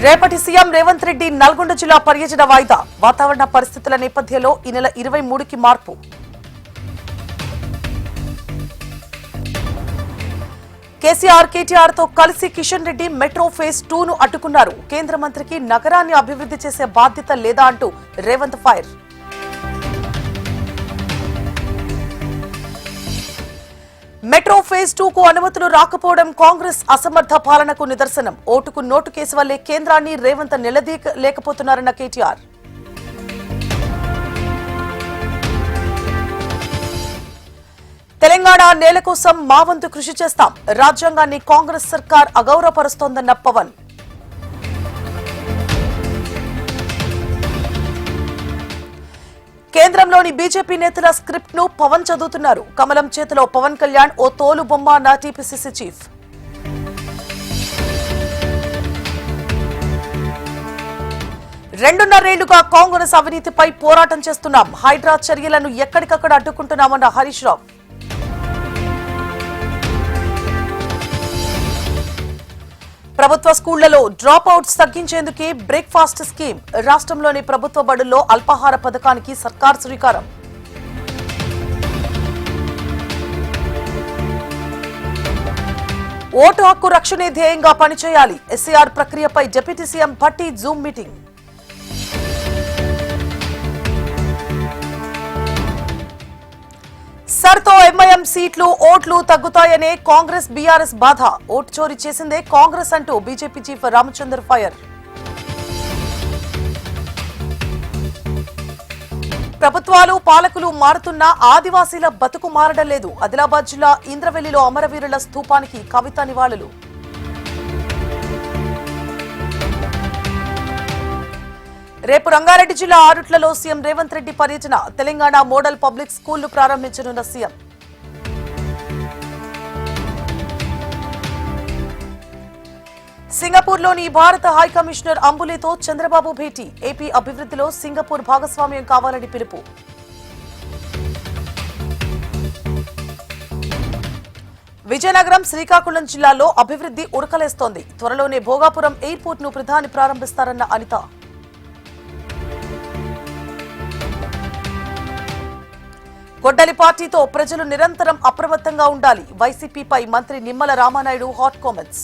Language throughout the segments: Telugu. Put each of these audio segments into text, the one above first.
రేపటి సీఎం రేవంత్ రెడ్డి నల్గొండ జిల్లా పర్యటన వాయిదా. వాతావరణ పరిస్థితుల నేపథ్యంలో ఈ నెల 23కి మార్పు. కేసీఆర్ కేటీఆర్ తో కలిసి కిషన్ రెడ్డి మెట్రో ఫేజ్ 2ను అడ్డుకున్నారు. కేంద్ర మంత్రికి నగరాన్ని అభివృద్ధి చేసే బాధ్యత లేదా అంటూ రేవంత్ ఫైర్. మెట్రో ఫేజ్ 2కు అనుమతులు రాకపోవడం కాంగ్రెస్ అసమర్థ పాలనకు నిదర్శనం. ఓటుకు నోటు కేసు వల్లే కేంద్రాన్ని రేవంత్ నిలదీయలేకపోతున్నారన్న కేటీఆర్. తెలంగాణ నేల కోసం మా వంతు కృషి చేస్తాం. రాజ్యాంగాన్ని కాంగ్రెస్ సర్కార్ అగౌరవపరుస్తోందన్న పవన్. కేంద్రంలోని బీజేపీ నేతల స్క్రిప్ట్ ను పవన్ చదువుతున్నారు. కమలం చేతిలో పవన్ కళ్యాణ్ ఓ తోలు బొమ్మ అన్న టీపీసీసీ చీఫ్. రెండున్నరేళ్లుగా కాంగ్రెస్ అవినీతిపై పోరాటం చేస్తున్నాం. హైడ్రా చర్యలను ఎక్కడికక్కడ అడ్డుకుంటున్నామన్న హరీష్ రావు. ప్రభుత్వ స్కూళ్లలో డ్రాప్ అవుట్స్ తగ్గించేందుకే బ్రేక్ఫాస్ట్ స్కీమ్. రాష్ట్రంలోని ప్రభుత్వ బడుల్లో అల్పాహార పథకానికి సర్కార్ శ్రీకారం. ఓటు హక్కు రక్షణే ధ్యేయంగా పనిచేయాలి. ఎస్సీఆర్ ప్రక్రియపై deputy CM Bhatti zoom meeting. సర్తో ఎంఐఎం సీట్లు ఓట్లు తగ్గుతాయనే కాంగ్రెస్ బీఆర్ఎస్ బాధ. ఓటు చోరీ చేసిందే కాంగ్రెస్ అంటూ బీజేపీ చీఫ్ రామచంద్ర ఫైర్. ప్రభుత్వాలు పాలకులు మారుతున్నా ఆదివాసీల బతుకు మారడం లేదు. ఆదిలాబాద్ జిల్లా ఇంద్రవెల్లిలో అమరవీరుల స్తూపానికి కవిత నివాళులు. రేపు రంగారెడ్డి జిల్లా ఆరుట్లలో సీఎం రేవంత్ రెడ్డి పర్యటన. తెలంగాణ మోడల్ పబ్లిక్ స్కూళ్లు ప్రారంభించనున్న సీఎం. సింగపూర్లోని భారత హైకమిషనర్ అంబులేతో చంద్రబాబు భేటీ. ఏపీ అభివృద్ధిలో సింగపూర్ భాగస్వామ్యం కావాలని పిలుపు. విజయనగరం, శ్రీకాకుళం జిల్లాల్లో అభివృద్ధి ఉరకలేస్తోంది. త్వరలోనే భోగాపురం ఎయిర్పోర్ట్ ను ప్రధాని ప్రారంభిస్తారన్న అనిత. గొడ్డలి పార్టీతో ప్రజలు నిరంతరం అప్రమత్తంగా ఉండాలి. వైసీపీపై మంత్రి నిమ్మల రామానాయుడు హాట్ కామెంట్స్.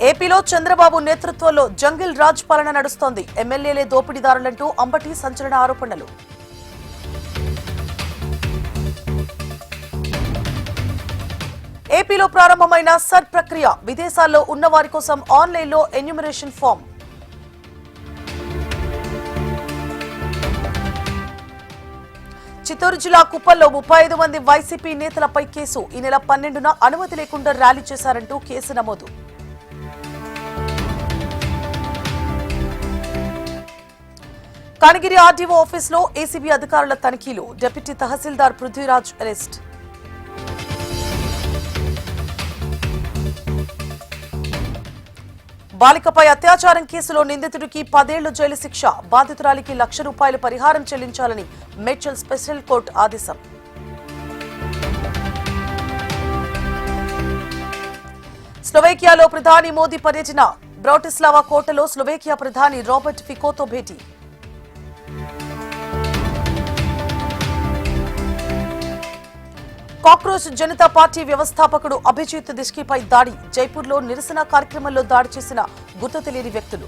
ఏపీలో చంద్రబాబు నేతృత్వంలో జంగిల్ రాజ్ పాలన నడుస్తోంది. ఎమ్మెల్యేలే దోపిడీదారులంటూ అంబటి సంచలన ఆరోపణలు. ఏపీలో ప్రారంభమైన సర్ ప్రక్రియ. విదేశాల్లో ఉన్న వారి కోసం ఆన్లైన్లో ఎన్యూమరేషన్ ఫామ్. చిత్తూరు జిల్లా కుప్పల్లో 35 మంది వైసీపీ నేతలపై కేసు. ఈ నెల 12న అనుమతి లేకుండా ర్యాలీ చేశారంటూ కేసు నమోదు. కనిగిరి ఆర్డీఓ ఆఫీసులో ఏసీబీ అధికారుల తనిఖీలు. డిప్యూటీ తహసీల్దార్ పృథ్వీరాజ్ అరెస్ట్. బాలికపై అత్యాచారం కేసులో నిందితుడికి 10 ఏళ్లు జైలు శిక్ష. బాధితురాలికి ₹1,00,000 పరిహారం చెల్లించాలని మేడ్చల్ స్పెషల్ కోర్టు ఆదేశం. స్లోవేకియాలో ప్రధాని మోదీ పర్యటన. బ్రాటిస్లావా కోటలో స్లోవేకియా ప్రధాని రాబర్ట్ ఫికోతో భేటీ. కాక్రోచ్ జనతా పార్టీ వ్యవస్థాపకుడు అభిజిత్ దిష్కీపై దాడి. జైపూర్లో నిరసన కార్యక్రమంలో దాడి చేసిన గుర్తు తెలియని వ్యక్తులు.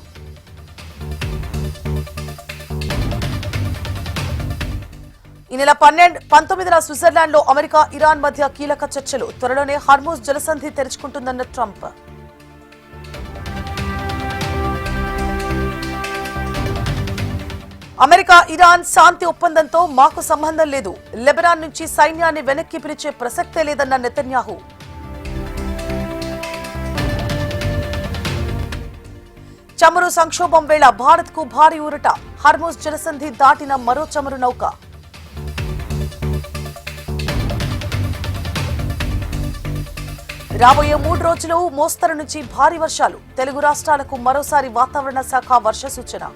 ఈ నెల 19న స్విట్జర్లాండ్లో అమెరికా, ఇరాన్ మధ్య కీలక చర్చలు. త్వరలోనే హార్మోజ్ జలసంధి తెరుచుకుంటుందన్న ట్రంప్. అమెరికా, ఇరాన్ శాంతి ఒప్పందంతో మాకు సంబంధం లేదు. లెబనాన్ నుంచి సైన్యాన్ని వెనక్కి పిలిచే ప్రసక్తే లేదన్న నెతన్యాహు. చమురు సంక్షోభం వేళ భారత్కు భారీ ఊరట. హార్మోజ్ జలసంధి దాటిన మరో చమురు నౌక. రాబోయే 3 రోజులు మోస్తరు నుంచి భారీ వర్షాలు. తెలుగు రాష్ట్రాలకు మరోసారి వాతావరణ శాఖ వర్ష సూచన.